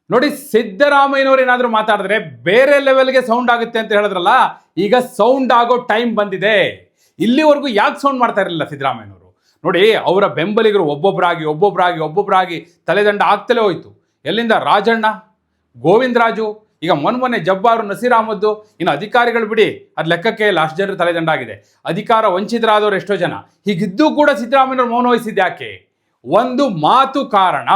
ನೋಡಿ, ಸಿದ್ದರಾಮಯ್ಯನವರು ಏನಾದರೂ ಮಾತಾಡಿದ್ರೆ ಬೇರೆ ಲೆವೆಲ್ಗೆ ಸೌಂಡ್ ಆಗುತ್ತೆ ಅಂತ ಹೇಳಿದ್ರಲ್ಲ, ಈಗ ಸೌಂಡ್ ಆಗೋ ಟೈಮ್ ಬಂದಿದೆ. ಇಲ್ಲಿವರೆಗೂ ಯಾಕೆ ಸೌಂಡ್ ಮಾಡ್ತಾ ಇರಲಿಲ್ಲ ಸಿದ್ದರಾಮಯ್ಯನವರು? ನೋಡಿ, ಅವರ ಬೆಂಬಲಿಗರು ಒಬ್ಬೊಬ್ಬರಾಗಿ ತಲೆದಂಡ ಆಗ್ತಲೇ ಹೋಯ್ತು. ಎಲ್ಲಿಂದ? ರಾಜಣ್ಣ, ಗೋವಿಂದರಾಜು, ಈಗ ಮೊನ್ನೆ ಜಬ್ಬಾರು, ನಸೀರ್ ಅಹಮದ್, ಇನ್ನು ಅಧಿಕಾರಿಗಳು ಬಿಡಿ, ಅದು ಲೆಕ್ಕಕ್ಕೆ ಇಲ್ಲ, ಅಷ್ಟು ಜನರು ತಲೆದಂಡ ಆಗಿದೆ. ಅಧಿಕಾರ ವಂಚಿತರಾದವರು ಎಷ್ಟೋ ಜನ. ಹೀಗಿದ್ದು ಕೂಡ ಸಿದ್ದರಾಮಯ್ಯನವರು ಮೌನ ವಹಿಸಿದ್ದು ಯಾಕೆ? ಒಂದು ಮಾತು ಕಾರಣ.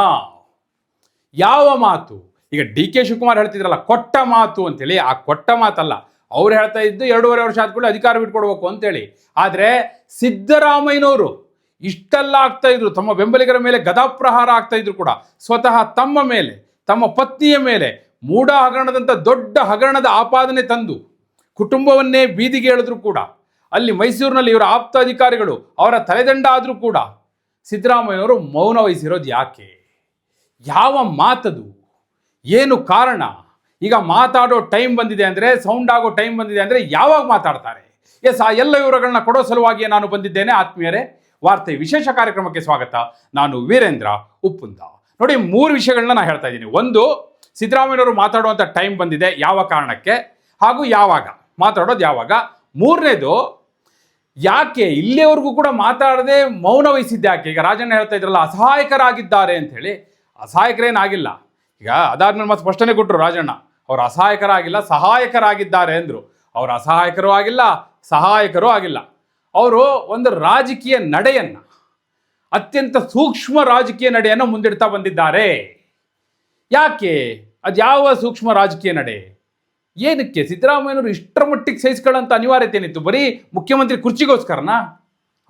ಯಾವ ಮಾತು? ಈಗ ಡಿ ಕೆ ಶಿವಕುಮಾರ್ ಹೇಳ್ತಿದ್ರಲ್ಲ, ಕೊಟ್ಟ ಮಾತು ಅಂತೇಳಿ. ಆ ಕೊಟ್ಟ ಮಾತಲ್ಲ, ಅವ್ರು ಹೇಳ್ತಾ ಇದ್ದು 2.5 ವರ್ಷ ಆದ್ಮೇಲೆ ಅಧಿಕಾರ ಬಿಟ್ಕೊಡ್ಬೇಕು ಅಂತೇಳಿ. ಆದರೆ ಸಿದ್ದರಾಮಯ್ಯನವರು ಇಷ್ಟೆಲ್ಲ ಆಗ್ತಾ ಇದ್ರು, ತಮ್ಮ ಬೆಂಬಲಿಗರ ಮೇಲೆ ಗದಾಪ್ರಹಾರ ಆಗ್ತಾ ಇದ್ರು ಕೂಡ, ಸ್ವತಃ ತಮ್ಮ ಮೇಲೆ, ತಮ್ಮ ಪತ್ನಿಯ ಮೇಲೆ ಮೂಢ ಹಗರಣದಂಥ ದೊಡ್ಡ ಹಗರಣದ ಆಪಾದನೆ ತಂದು ಕುಟುಂಬವನ್ನೇ ಬೀದಿಗೆ ಎಳೆದ್ರು ಕೂಡ, ಅಲ್ಲಿ ಮೈಸೂರಿನಲ್ಲಿ ಇವರ ಆಪ್ತ ಅಧಿಕಾರಿಗಳು ಅವರ ತಲೆದಂಡ ಆದರೂ ಕೂಡ ಸಿದ್ದರಾಮಯ್ಯನವರು ಮೌನ ವಹಿಸಿರೋದು ಯಾಕೆ? ಯಾವ ಮಾತದು? ಏನು ಕಾರಣ? ಈಗ ಮಾತಾಡೋ ಟೈಮ್ ಬಂದಿದೆ ಅಂದರೆ, ಸೌಂಡ್ ಆಗೋ ಟೈಮ್ ಬಂದಿದೆ ಅಂದರೆ ಯಾವಾಗ ಮಾತಾಡ್ತಾರೆ? ಎಸ್, ಆ ಎಲ್ಲ ವಿವರಗಳನ್ನ ಕೊಡೋ ಸಲುವಾಗಿಯೇ ನಾನು ಬಂದಿದ್ದೇನೆ. ಆತ್ಮೀಯರೇ, ವಾರ್ತೆ ವಿಶೇಷ ಕಾರ್ಯಕ್ರಮಕ್ಕೆ ಸ್ವಾಗತ. ನಾನು ವೀರೇಂದ್ರ ಉಪ್ಪುಂದ. ನೋಡಿ, 3 ವಿಷಯಗಳನ್ನ ನಾನು ಹೇಳ್ತಾ ಇದ್ದೀನಿ. ಒಂದು, ಸಿದ್ದರಾಮಯ್ಯನವರು ಮಾತಾಡುವಂಥ ಟೈಮ್ ಬಂದಿದೆ, ಯಾವ ಕಾರಣಕ್ಕೆ, ಹಾಗೂ ಯಾವಾಗ ಮಾತಾಡೋದು ಯಾವಾಗ. 3ನೇದು, ಯಾಕೆ ಇಲ್ಲಿಯವರೆಗೂ ಕೂಡ ಮಾತಾಡದೆ ಮೌನ ವಹಿಸಿದ್ದೆ ಯಾಕೆ? ಈಗ ರಾಜಣ್ಣ ಹೇಳ್ತಾ ಇದ್ರಲ್ಲ, ಅಸಹಾಯಕರಾಗಿದ್ದಾರೆ ಅಂತ ಹೇಳಿ. ಅಸಹಾಯಕರೇನಾಗಿಲ್ಲ. ಈಗ ಅದಾದ್ಮೇಲೆ ಮತ್ತೆ ಸ್ಪಷ್ಟನೆ ಕೊಟ್ಟರು ರಾಜಣ್ಣ, ಅವರು ಅಸಹಾಯಕರಾಗಿಲ್ಲ, ಸಹಾಯಕರಾಗಿದ್ದಾರೆ ಅಂದರು. ಅವರು ಅಸಹಾಯಕರೂ ಆಗಿಲ್ಲ, ಸಹಾಯಕರೂ ಆಗಿಲ್ಲ. ಅವರು ಒಂದು ರಾಜಕೀಯ ನಡೆಯನ್ನು, ಅತ್ಯಂತ ಸೂಕ್ಷ್ಮ ರಾಜಕೀಯ ನಡೆಯನ್ನು ಮುಂದಿಡ್ತಾ ಬಂದಿದ್ದಾರೆ. ಯಾಕೆ? ಅದು ಯಾವ ಸೂಕ್ಷ್ಮ ರಾಜಕೀಯ ನಡೆ? ಏನಕ್ಕೆ ಸಿದ್ದರಾಮಯ್ಯನವರು ಇಷ್ಟರ ಮಟ್ಟಿಗೆ ಸಹಿಸ್ಕೊಳ್ಳೋಂಥ ಅನಿವಾರ್ಯತೆ ಏನಿತ್ತು? ಬರೀ ಮುಖ್ಯಮಂತ್ರಿ ಕುರ್ಚಿಗೋಸ್ಕರನಾ?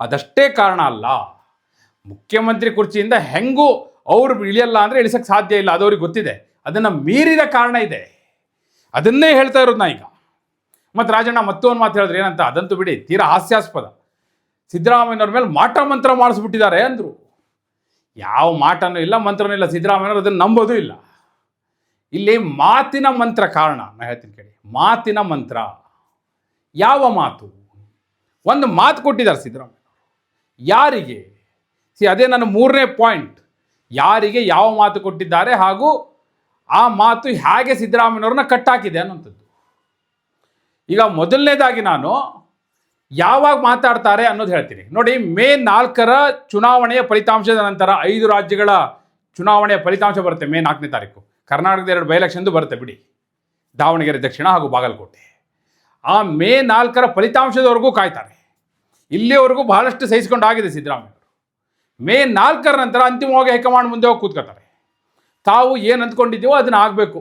ಅದಷ್ಟೇ ಕಾರಣ ಅಲ್ಲ. ಮುಖ್ಯಮಂತ್ರಿ ಕುರ್ಚಿಯಿಂದ ಹೆಂಗೂ ಅವರು ಇಳಿಯಲ್ಲ ಅಂದರೆ ಇಳಿಸಕ್ಕೆ ಸಾಧ್ಯ ಇಲ್ಲ, ಅದು ಅವ್ರಿಗೆ ಗೊತ್ತಿದೆ. ಅದನ್ನು ಮೀರಿದ ಕಾರಣ ಇದೆ, ಅದನ್ನೇ ಹೇಳ್ತಾ ಇರೋದು ನಾ ಈಗ. ಮತ್ತು ರಾಜಣ್ಣ ಮತ್ತೊಂದು ಮಾತು ಹೇಳಿದ್ರೆ ಏನಂತ, ಅದಂತೂ ಬಿಡಿ, ತೀರಾ ಹಾಸ್ಯಾಸ್ಪದ. ಸಿದ್ದರಾಮಯ್ಯನವ್ರ ಮೇಲೆ ಮಾಟ ಮಂತ್ರ ಮಾಡಿಸ್ಬಿಟ್ಟಿದ್ದಾರೆ ಅಂದರು. ಯಾವ ಮಾಟನೂ ಇಲ್ಲ, ಮಂತ್ರನೂ ಇಲ್ಲ. ಸಿದ್ದರಾಮಯ್ಯನವರು ಅದನ್ನು ನಂಬೋದೂ ಇಲ್ಲ. ಇಲ್ಲಿ ಮಾತಿನ ಮಂತ್ರ ಕಾರಣ. ನಾನು ಹೇಳ್ತೀನಿ ಕೇಳಿ, ಮಾತಿನ ಮಂತ್ರ. ಯಾವ ಮಾತು? ಒಂದು ಮಾತು ಕೊಟ್ಟಿದ್ದಾರೆ ಸಿದ್ದರಾಮಯ್ಯನವರು. ಯಾರಿಗೆ? ಅದೇ ನನ್ನ 3ನೇ ಪಾಯಿಂಟ್. ಯಾರಿಗೆ ಯಾವ ಮಾತು ಕೊಟ್ಟಿದ್ದಾರೆ, ಹಾಗೂ ಆ ಮಾತು ಹೇಗೆ ಸಿದ್ದರಾಮಯ್ಯನವ್ರನ್ನ ಕಟ್ಟಾಕಿದೆ ಅನ್ನೋಂಥದ್ದು. ಈಗ ಮೊದಲನೇದಾಗಿ ನಾನು ಯಾವಾಗ ಮಾತಾಡ್ತಾರೆ ಅನ್ನೋದು ಹೇಳ್ತೀನಿ. ನೋಡಿ, ಮೇ 4ರ ಚುನಾವಣೆಯ ಫಲಿತಾಂಶದ ನಂತರ 5 ರಾಜ್ಯಗಳ ಚುನಾವಣೆಯ ಫಲಿತಾಂಶ ಬರುತ್ತೆ. ಮೇ 4ನೇ ತಾರೀಕು ಕರ್ನಾಟಕದ 2 ಬೈ ಎಲೆಕ್ಷನ್ದು ಬರುತ್ತೆ ಬಿಡಿ, ದಾವಣಗೆರೆ ದಕ್ಷಿಣ ಹಾಗೂ ಬಾಗಲಕೋಟೆ. ಆ ಮೇ 4ರ ಫಲಿತಾಂಶದವರೆಗೂ ಕಾಯ್ತಾರೆ. ಇಲ್ಲಿವರೆಗೂ ಬಹಳಷ್ಟು ಸಹಿಸ್ಕೊಂಡಾಗಿದೆ ಸಿದ್ದರಾಮಯ್ಯವರು. ಮೇ 4ರ ನಂತರ ಅಂತಿಮವಾಗಿ ಹೈಕಮಾಂಡ್ ಮುಂದೆ ಹೋಗಿ ಕೂತ್ಕೋತಾರೆ. ತಾವು ಏನು ಅಂದ್ಕೊಂಡಿದ್ದೀವೋ ಅದನ್ನು ಆಗಬೇಕು.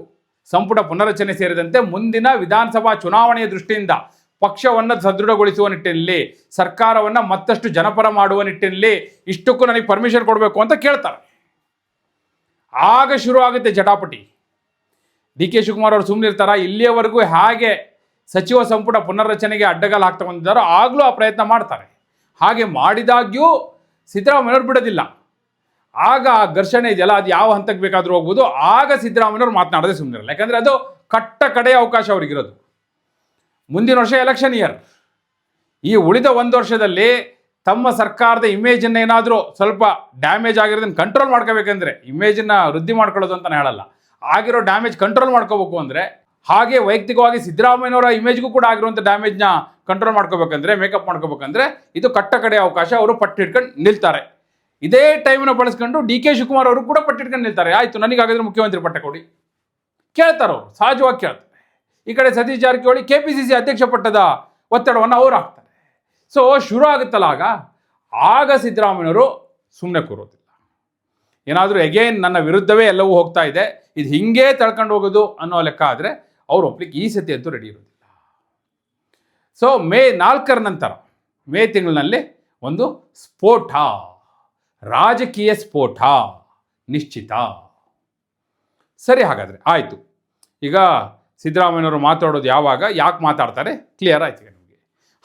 ಸಂಪುಟ ಪುನರಚನೆ ಸೇರಿದಂತೆ ಮುಂದಿನ ವಿಧಾನಸಭಾ ಚುನಾವಣೆಯ ದೃಷ್ಟಿಯಿಂದ ಪಕ್ಷವನ್ನು ಸದೃಢಗೊಳಿಸುವ ನಿಟ್ಟಿನಲ್ಲಿ, ಸರ್ಕಾರವನ್ನು ಮತ್ತಷ್ಟು ಜನಪರ ಮಾಡುವ ನಿಟ್ಟಿನಲ್ಲಿ ಇಷ್ಟಕ್ಕೂ ನನಗೆ ಪರ್ಮಿಷನ್ ಕೊಡಬೇಕು ಅಂತ ಕೇಳ್ತಾರೆ. ಆಗ ಶುರು ಆಗುತ್ತೆ ಜಟಾಪಟಿ. ಡಿ ಕೆ ಶಿವಕುಮಾರ್ ಅವರು ಸುಮ್ಮನಿರ್ತಾರ? ಇಲ್ಲಿಯವರೆಗೂ ಹೇಗೆ ಸಚಿವ ಸಂಪುಟ ಪುನರ್ರಚನೆಗೆ ಅಡ್ಡಗಾಲು ಹಾಕ್ತಾ ಬಂದಿದ್ದಾರೋ ಆಗಲೂ ಆ ಪ್ರಯತ್ನ ಮಾಡ್ತಾರೆ. ಹಾಗೆ ಮಾಡಿದಾಗ್ಯೂ ಸಿದ್ದರಾಮಯ್ಯವ್ರು ಬಿಡೋದಿಲ್ಲ. ಆಗ ಆ ಘರ್ಷಣೆ ಇದೆಯಲ್ಲ, ಅದು ಯಾವ ಹಂತಕ್ಕೆ ಬೇಕಾದರೂ ಹೋಗ್ಬೋದು. ಆಗ ಸಿದ್ದರಾಮಯ್ಯವ್ರು ಮಾತನಾಡೋದೇ ಸುಮ್ಮನಿರಲ್ಲ. ಯಾಕಂದರೆ ಅದು ಕಟ್ಟ ಕಡೆಯ ಅವಕಾಶ ಅವ್ರಿಗಿರೋದು. ಮುಂದಿನ ವರ್ಷ ಎಲೆಕ್ಷನ್ ಇಯರ್. ಈ ಉಳಿದ 1 ವರ್ಷದಲ್ಲಿ ತಮ್ಮ ಸರ್ಕಾರದ ಇಮೇಜನ್ನು ಏನಾದರೂ ಸ್ವಲ್ಪ ಡ್ಯಾಮೇಜ್ ಆಗಿರೋದನ್ನು ಕಂಟ್ರೋಲ್ ಮಾಡ್ಕೋಬೇಕಂದ್ರೆ, ಇಮೇಜನ್ನು ವೃದ್ಧಿ ಮಾಡ್ಕೊಳ್ಳೋದು ಅಂತ ಹೇಳಲ್ಲ, ಆಗಿರೋ ಡ್ಯಾಮೇಜ್ ಕಂಟ್ರೋಲ್ ಮಾಡ್ಕೋಬೇಕು ಅಂದರೆ, ಹಾಗೆ ವೈಯಕ್ತಿಕವಾಗಿ ಸಿದ್ದರಾಮಯ್ಯನವರ ಇಮೇಜ್ಗೂ ಕೂಡ ಆಗಿರುವಂಥ ಡ್ಯಾಮೇಜ್ನ ಕಂಟ್ರೋಲ್ ಮಾಡ್ಕೋಬೇಕಂದ್ರೆ, ಮೇಕಪ್ ಮಾಡ್ಕೋಬೇಕಂದ್ರೆ ಇದು ಕಟ್ಟ ಕಡೆಯ ಅವಕಾಶ. ಅವರು ಪಟ್ಟಿಟ್ಕೊಂಡು ನಿಲ್ತಾರೆ. ಇದೇ ಟೈಮನ್ನು ಬಳಸ್ಕೊಂಡು ಡಿ ಕೆ ಶಿವಕುಮಾರ್ ಅವರು ಕೂಡ ಪಟ್ಟಿಟ್ಕೊಂಡು ನಿಲ್ತಾರೆ. ಆಯಿತು, ನನಗಾಗಿದ್ರೆ ಮುಖ್ಯಮಂತ್ರಿ ಪಟ್ಟ ಕೊಡಿ ಕೇಳ್ತಾರೆ. ಅವರು ಸಹಜವಾಗಿ ಕೇಳ್ತಾರೆ. ಈ ಕಡೆ ಸತೀಶ್ ಜಾರಕಿಹೊಳಿ KPCC ಅಧ್ಯಕ್ಷ ಪಟ್ಟದ ಒತ್ತಡವನ್ನು ಅವರು ಹಾಕ್ತಾರೆ. ಸೊ ಶುರು ಆಗುತ್ತಲ್ಲ, ಆಗ ಸಿದ್ದರಾಮಯ್ಯವರು ಸುಮ್ಮನೆ ಕೂರೋದಿಲ್ಲ. ಏನಾದರೂ ಎಗೇನ್ ನನ್ನ ವಿರುದ್ಧವೇ ಎಲ್ಲವೂ ಹೋಗ್ತಾ ಇದೆ, ಇದು ಹಿಂಗೇ ತಳ್ಕೊಂಡು ಹೋಗೋದು ಅನ್ನೋ ಲೆಕ್ಕ ಆದರೆ ಅವರು ಒಪ್ಲಿಕ್ಕೆ ಈ ಸತಿ ಅಂತೂ ರೆಡಿ ಇರೋದಿಲ್ಲ. ಸೊ ಮೇ 4ರ ನಂತರ, ಮೇ ತಿಂಗಳಿನಲ್ಲಿ ಒಂದು ಸ್ಫೋಟ, ರಾಜಕೀಯ ಸ್ಫೋಟ ನಿಶ್ಚಿತ. ಸರಿ, ಹಾಗಾದರೆ ಆಯಿತು. ಈಗ ಸಿದ್ದರಾಮಯ್ಯನವರು ಮಾತಾಡೋದು ಯಾವಾಗ, ಯಾಕೆ ಮಾತಾಡ್ತಾರೆ, ಕ್ಲಿಯರ್ ಆಯ್ತು ನಿಮಗೆ.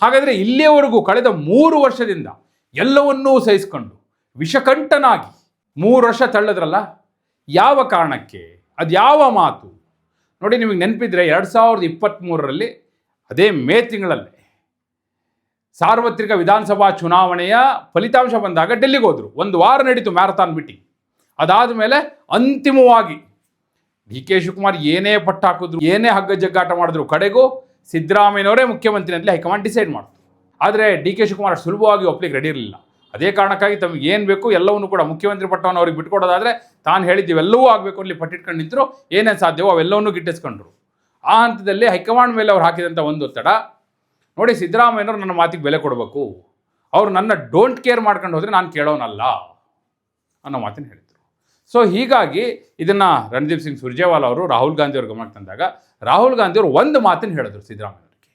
ಹಾಗಾದರೆ ಇಲ್ಲಿಯವರೆಗೂ ಕಳೆದ 3 ವರ್ಷದಿಂದ ಎಲ್ಲವನ್ನೂ ಸಹಿಸ್ಕೊಂಡು ವಿಷಕಂಠನಾಗಿ 3 ವರ್ಷ ತಳ್ಳದ್ರಲ್ಲ, ಯಾವ ಕಾರಣಕ್ಕೆ? ಅದು ಯಾವ ಮಾತು? ನೋಡಿ, ನಿಮಗೆ ನೆನಪಿದ್ರೆ 2023ರಲ್ಲಿ ಅದೇ ಮೇ ತಿಂಗಳಲ್ಲಿ ಸಾರ್ವತ್ರಿಕ ವಿಧಾನಸಭಾ ಚುನಾವಣೆಯ ಫಲಿತಾಂಶ ಬಂದಾಗ ಡೆಲ್ಲಿಗೆ ಹೋದರು. 1 ವಾರ ನಡೀತು ಮ್ಯಾರಥಾನ್ ಮೀಟಿಂಗ್. ಅದಾದ ಮೇಲೆ ಅಂತಿಮವಾಗಿ ಡಿ ಕೆ ಶಿವಕುಮಾರ್ ಏನೇ ಪಟ್ಟು ಹಾಕಿದ್ರು, ಏನೇ ಹಗ್ಗ ಜಗ್ಗಾಟ ಮಾಡಿದ್ರು, ಕಡೆಗೂ ಸಿದ್ದರಾಮಯ್ಯನವರೇ ಮುಖ್ಯಮಂತ್ರಿ ಅಂತಲೇ ಹೈಕಮಾಂಡ್ ಡಿಸೈಡ್ ಮಾಡ್ತು. ಆದರೆ ಡಿ ಕೆ ಶಿವಕುಮಾರ್ ಅಷ್ಟು ಸುಲಭವಾಗಿ ಒಪ್ಲಿಕ್ಕೆ ರೆಡಿ ಇರಲಿಲ್ಲ. ಅದೇ ಕಾರಣಕ್ಕಾಗಿ ತಮಗೆ ಏನು ಬೇಕು ಎಲ್ಲವನ್ನೂ ಕೂಡ ಮುಖ್ಯಮಂತ್ರಿ ಪಟ್ಟವನ್ನು ಅವ್ರಿಗೆ ಬಿಟ್ಕೊಡೋದಾದರೆ ತಾನು ಹೇಳಿದ್ದೀವೆಲ್ಲವೂ ಆಗಬೇಕು ಅಲ್ಲಿ ಪಟ್ಟಿಟ್ಕೊಂಡು ನಿಂತರು, ಏನೇನು ಸಾಧ್ಯವೋ ಅವೆಲ್ಲವನ್ನೂ ಗಿಟ್ಟಿಸ್ಕೊಂಡ್ರು. ಆ ಹಂತದಲ್ಲಿ ಹೈಕಮಾಂಡ್ ಮೇಲೆ ಅವ್ರು ಹಾಕಿದಂಥ ಒಂದು ಒತ್ತಡ ನೋಡಿ, ಸಿದ್ದರಾಮಯ್ಯನವರು ನನ್ನ ಮಾತಿಗೆ ಬೆಲೆ ಕೊಡಬೇಕು, ಅವ್ರು ನನ್ನ ಡೋಂಟ್ ಕೇರ್ ಮಾಡ್ಕೊಂಡು ಹೋದರೆ ನಾನು ಕೇಳೋನಲ್ಲ ಅನ್ನೋ ಮಾತನ್ನು ಹೇಳಿದರು. ಸೊ ಹೀಗಾಗಿ ಇದನ್ನು ರಣದೀಪ್ ಸಿಂಗ್ ಸುರ್ಜೇವಾಲಾ ಅವರು ರಾಹುಲ್ ಗಾಂಧಿ ಅವ್ರ ಗಮನಕ್ಕೆ ತಂದಾಗ ರಾಹುಲ್ ಗಾಂಧಿ ಅವರು ಒಂದು ಮಾತನ್ನು ಹೇಳಿದ್ರು ಸಿದ್ದರಾಮಯ್ಯನವರಿಗೆ.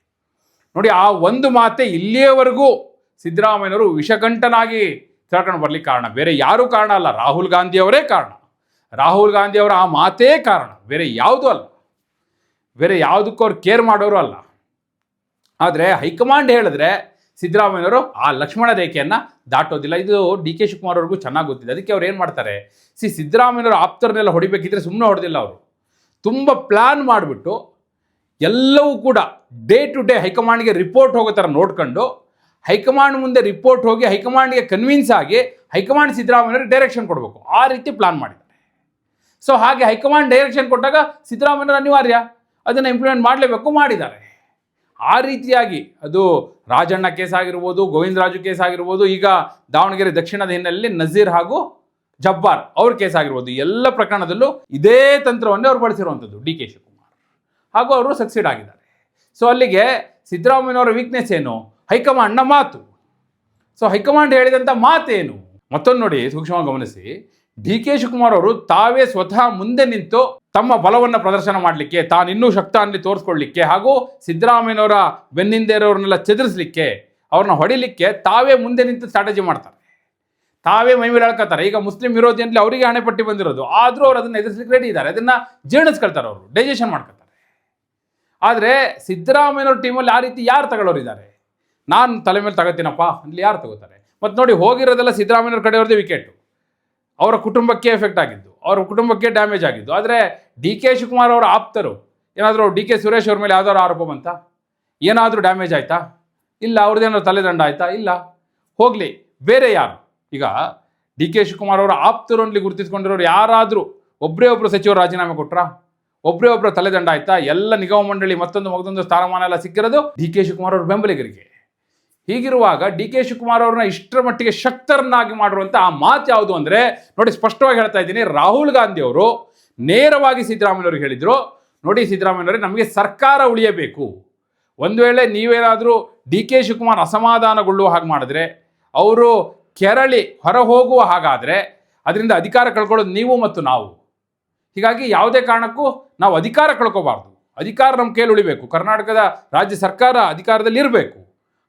ನೋಡಿ, ಆ ಒಂದು ಮಾತೆ ಇಲ್ಲಿಯವರೆಗೂ ಸಿದ್ದರಾಮಯ್ಯನವರು ವಿಷಕಂಠನಾಗಿ ತಿಳ್ಕೊಂಡು ಬರ್ಲಿಕ್ಕೆ ಕಾರಣ. ಬೇರೆ ಯಾರೂ ಕಾರಣ ಅಲ್ಲ, ರಾಹುಲ್ ಗಾಂಧಿಯವರೇ ಕಾರಣ. ರಾಹುಲ್ ಗಾಂಧಿಯವರ ಆ ಮಾತೇ ಕಾರಣ, ಬೇರೆ ಯಾವುದೂ ಅಲ್ಲ. ಬೇರೆ ಯಾವುದಕ್ಕೂ ಅವ್ರು ಕೇರ್ ಮಾಡೋರು ಅಲ್ಲ. ಆದರೆ ಹೈಕಮಾಂಡ್ ಹೇಳಿದ್ರೆ ಸಿದ್ದರಾಮಯ್ಯನವರು ಆ ಲಕ್ಷ್ಮಣ ರೇಖೆಯನ್ನು ದಾಟೋದಿಲ್ಲ. ಇದು ಡಿ ಕೆ ಶಿವಕುಮಾರ್ ಅವ್ರಿಗೂ ಚೆನ್ನಾಗಿ ಗೊತ್ತಿದೆ. ಅದಕ್ಕೆ ಅವ್ರು ಏನು ಮಾಡ್ತಾರೆ, ಸಿದ್ದರಾಮಯ್ಯನವರು ಆಪ್ತರನ್ನೆಲ್ಲ ಹೊಡಿಬೇಕಿದ್ರೆ ಸುಮ್ಮನೆ ಹೊಡೆದಿಲ್ಲ. ಅವರು ತುಂಬ ಪ್ಲ್ಯಾನ್ ಮಾಡಿಬಿಟ್ಟು ಎಲ್ಲವೂ ಕೂಡ ಡೇ ಟು ಡೇ ಹೈಕಮಾಂಡ್ಗೆ ರಿಪೋರ್ಟ್ ಹೋಗೋ ಥರ ನೋಡ್ಕೊಂಡು, ಹೈಕಮಾಂಡ್ ಮುಂದೆ ರಿಪೋರ್ಟ್ ಹೋಗಿ ಹೈಕಮಾಂಡ್ಗೆ ಕನ್ವಿನ್ಸ್ ಆಗಿ ಹೈಕಮಾಂಡ್ ಸಿದ್ದರಾಮಯ್ಯವ್ರಿಗೆ ಡೈರೆಕ್ಷನ್ ಕೊಡಬೇಕು, ಆ ರೀತಿ ಪ್ಲಾನ್ ಮಾಡಿದ್ದಾರೆ. ಸೊ ಹಾಗೆ ಹೈಕಮಾಂಡ್ ಡೈರೆಕ್ಷನ್ ಕೊಟ್ಟಾಗ ಸಿದ್ದರಾಮಯ್ಯನವರು ಅನಿವಾರ್ಯ ಅದನ್ನು ಇಂಪ್ಲಿಮೆಂಟ್ ಮಾಡಲೇಬೇಕು, ಮಾಡಿದ್ದಾರೆ. ಆ ರೀತಿಯಾಗಿ ಅದು ರಾಜಣ್ಣ ಕೇಸ್ ಆಗಿರ್ಬೋದು, ಗೋವಿಂದರಾಜು ಕೇಸ್ ಆಗಿರ್ಬೋದು, ಈಗ ದಾವಣಗೆರೆ ದಕ್ಷಿಣದ ಹಿನ್ನೆಲೆಯಲ್ಲಿ ನಜೀರ್ ಹಾಗೂ ಜಬ್ಬಾರ್ ಅವ್ರ ಕೇಸ್ ಆಗಿರ್ಬೋದು, ಎಲ್ಲ ಪ್ರಕರಣದಲ್ಲೂ ಇದೇ ತಂತ್ರವನ್ನೇ ಅವ್ರು ಬಳಸಿರುವಂಥದ್ದು ಡಿ ಕೆ ಶಿವಕುಮಾರ್, ಹಾಗೂ ಅವರು ಸಕ್ಸೀಡ್ ಆಗಿದ್ದಾರೆ. ಸೊ ಅಲ್ಲಿಗೆ ಸಿದ್ದರಾಮಯ್ಯನವರ ವೀಕ್ನೆಸ್ ಏನು, ಹೈಕಮಾಂಡ್ನ ಮಾತು. ಸೊ ಹೈಕಮಾಂಡ್ ಹೇಳಿದಂಥ ಮಾತೇನು? ಮತ್ತೊಂದು ನೋಡಿ, ಸೂಕ್ಷ್ಮವಾಗಿ ಗಮನಿಸಿ, ಡಿ ಕೆ ಶಿವಕುಮಾರ್ ಅವರು ತಾವೇ ಸ್ವತಃ ಮುಂದೆ ನಿಂತು ತಮ್ಮ ಬಲವನ್ನು ಪ್ರದರ್ಶನ ಮಾಡಲಿಕ್ಕೆ, ತಾನು ಇನ್ನೂ ಶಕ್ತಿಯಲ್ಲಿ ತೋರಿಸ್ಕೊಳ್ಳಿಕ್ಕೆ, ಹಾಗೂ ಸಿದ್ದರಾಮಯ್ಯನವರ ಬೆನ್ನಿಂದೆ ಇರೋರನ್ನೆಲ್ಲ ಚದುರಿಸಲಿಕ್ಕೆ, ಅವ್ರನ್ನ ಹೊಡಿಲಿಕ್ಕೆ ತಾವೇ ಮುಂದೆ ನಿಂತು ಸ್ಟ್ರಾಟಜಿ ಮಾಡ್ತಾರೆ, ತಾವೇ ಮೈಮೇಲೆ ಹೇಳ್ಕೊತಾರೆ. ಈಗ ಮುಸ್ಲಿಂ ವಿರೋಧಿ ಅಂತಲೇ ಅವರಿಗೆ ಹಣೆಪಟ್ಟಿ ಬಂದಿರೋದು, ಆದರೂ ಅವ್ರು ಅದನ್ನು ಎದುರಿಸಲಿಕ್ಕೆ ರೆಡಿ ಇದ್ದಾರೆ, ಅದನ್ನು ಜೀರ್ಣಿಸ್ಕೊಳ್ತಾರೆ, ಅವರು ಡೈಜೆಷನ್ ಮಾಡ್ಕೊತಾರೆ. ಆದರೆ ಸಿದ್ದರಾಮಯ್ಯನವ್ರ ಟೀಮಲ್ಲಿ ಆ ರೀತಿ ಯಾರು ತಗೊಳ್ಳೋರಿದ್ದಾರೆ? ನಾನು ತಲೆ ಮೇಲೆ ತಗೋತೀನಪ್ಪ ಅಲ್ಲಿ ಯಾರು ತಗೋತಾರೆ? ಮತ್ತು ನೋಡಿ, ಹೋಗಿರೋದೆಲ್ಲ ಸಿದ್ದರಾಮಯ್ಯನವ್ರ ಕಡೆಯವ್ರದ್ದೇ ವಿಕೆಟು, ಅವರ ಕುಟುಂಬಕ್ಕೆ ಎಫೆಕ್ಟ್ ಆಗಿದ್ದು, ಅವ್ರ ಕುಟುಂಬಕ್ಕೆ ಡ್ಯಾಮೇಜ್ ಆಗಿದ್ದು. ಆದರೆ ಡಿ ಕೆ ಶಿವಕುಮಾರ್ ಅವರ ಆಪ್ತರು ಏನಾದರೂ ಡಿ ಕೆ ಸುರೇಶ್ ಅವ್ರ ಮೇಲೆ ಯಾವ್ದಾದ್ರು ಆರೋಪ ಬಂತ? ಏನಾದರೂ ಡ್ಯಾಮೇಜ್ ಆಯಿತಾ? ಇಲ್ಲ. ಅವ್ರದ್ದೇನಾದ್ರು ತಲೆದಂಡ ಆಯಿತಾ? ಇಲ್ಲ. ಹೋಗಲಿ, ಬೇರೆ ಯಾರು? ಈಗ ಡಿ ಕೆ ಶಿವಕುಮಾರ್ ಅವರ ಆಪ್ತರು ಅಲ್ಲಿ ಗುರುತಿಸ್ಕೊಂಡಿರೋರು ಯಾರಾದರೂ ಒಬ್ಬರೇ ಒಬ್ಬರು ಸಚಿವರು ರಾಜೀನಾಮೆ ಕೊಟ್ರಾ? ಒಬ್ಬರೇ ಒಬ್ಬರು ತಲೆದಂಡ ಆಯಿತಾ? ಎಲ್ಲ ನಿಗಮ ಮಂಡಳಿ ಮತ್ತೊಂದು ಸ್ಥಾನಮಾನ ಎಲ್ಲ ಸಿಕ್ಕಿರೋದು ಡಿ ಕೆ ಶಿವಕುಮಾರ್ ಅವ್ರ ಬೆಂಬಲಿಗರಿಗೆ. ಹೀಗಿರುವಾಗ ಡಿ ಕೆ ಶಿವಕುಮಾರ್ ಅವ್ರನ್ನ ಇಷ್ಟರ ಮಟ್ಟಿಗೆ ಶಕ್ತರನ್ನಾಗಿ ಮಾಡುವಂಥ ಆ ಮಾತು ಯಾವುದು ಅಂದರೆ, ನೋಡಿ ಸ್ಪಷ್ಟವಾಗಿ ಹೇಳ್ತಾ ಇದ್ದೀನಿ, ರಾಹುಲ್ ಗಾಂಧಿ ಅವರು ನೇರವಾಗಿ ಸಿದ್ದರಾಮಯ್ಯವ್ರಿಗೆ ಹೇಳಿದರು, ನೋಡಿ ಸಿದ್ದರಾಮಯ್ಯವ್ರಿಗೆ ನಮಗೆ ಸರ್ಕಾರ ಉಳಿಯಬೇಕು, ಒಂದು ವೇಳೆ ನೀವೇನಾದರೂ ಡಿ ಕೆ ಶಿವಕುಮಾರ್ ಅಸಮಾಧಾನಗೊಳ್ಳುವ ಹಾಗೆ ಮಾಡಿದ್ರೆ, ಅವರು ಕೆರಳಿ ಹೊರ ಹೋಗುವ ಹಾಗಾದರೆ ಅದರಿಂದ ಅಧಿಕಾರ ಕಳ್ಕೊಳ್ಳೋದು ನೀವು ಮತ್ತು ನಾವು. ಹೀಗಾಗಿ ಯಾವುದೇ ಕಾರಣಕ್ಕೂ ನಾವು ಅಧಿಕಾರ ಕಳ್ಕೋಬಾರ್ದು, ಅಧಿಕಾರ ನಮ್ಮ ಕೈಯಲ್ಲಿ ಉಳಿಬೇಕು, ಕರ್ನಾಟಕದ ರಾಜ್ಯ ಸರ್ಕಾರ ಅಧಿಕಾರದಲ್ಲಿ ಇರಬೇಕು.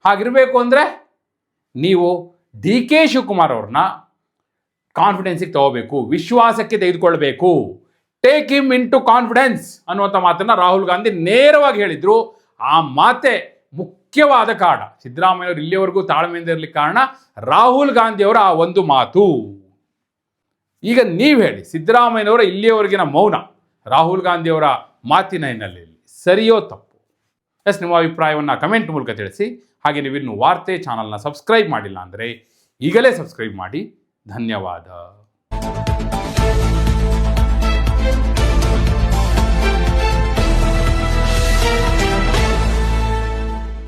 ಹಾಗಿರಬೇಕು ಅಂದರೆ ನೀವು ಡಿ ಕೆ ಶಿವಕುಮಾರ್ ಅವ್ರನ್ನ ಕಾನ್ಫಿಡೆನ್ಸಿಗೆ ತಗೋಬೇಕು, ವಿಶ್ವಾಸಕ್ಕೆ ತೆಗೆದುಕೊಳ್ಬೇಕು, take him in to confidence ಅನ್ನುವಂಥ ಮಾತನ್ನು ರಾಹುಲ್ ಗಾಂಧಿ ನೇರವಾಗಿ ಹೇಳಿದರು. ಆ ಮಾತೆ ಮುಖ್ಯವಾದ ಕಾರಣ, ಸಿದ್ದರಾಮಯ್ಯವರು ಇಲ್ಲಿಯವರೆಗೂ ತಾಳ್ಮೆಯಿಂದ ಇರಲಿಕ್ಕೆ ಕಾರಣ ರಾಹುಲ್ ಗಾಂಧಿಯವರ ಆ ಒಂದು ಮಾತು. ಈಗ ನೀವು ಹೇಳಿ, ಸಿದ್ದರಾಮಯ್ಯನವರ ಇಲ್ಲಿಯವರೆಗಿನ ಮೌನ ರಾಹುಲ್ ಗಾಂಧಿಯವರ ಮಾತಿನ ಹಿನ್ನೆಲೆಯಲ್ಲಿ ಸರಿಯೋ ತಪ್ಪು? ನಿಮ್ಮ ಅಭಿಪ್ರಾಯವನ್ನು ಕಮೆಂಟ್ ಮೂಲಕ ತಿಳಿಸಿ. ಹಾಗೆ ನೀವು ಇನ್ನೂ ವಾರ್ತೆ ಚಾನಲ್ನ ಸಬ್ಸ್ಕ್ರೈಬ್ ಮಾಡಿಲ್ಲ ಅಂದರೆ ಈಗಲೇ ಸಬ್ಸ್ಕ್ರೈಬ್ ಮಾಡಿ. ಧನ್ಯವಾದ.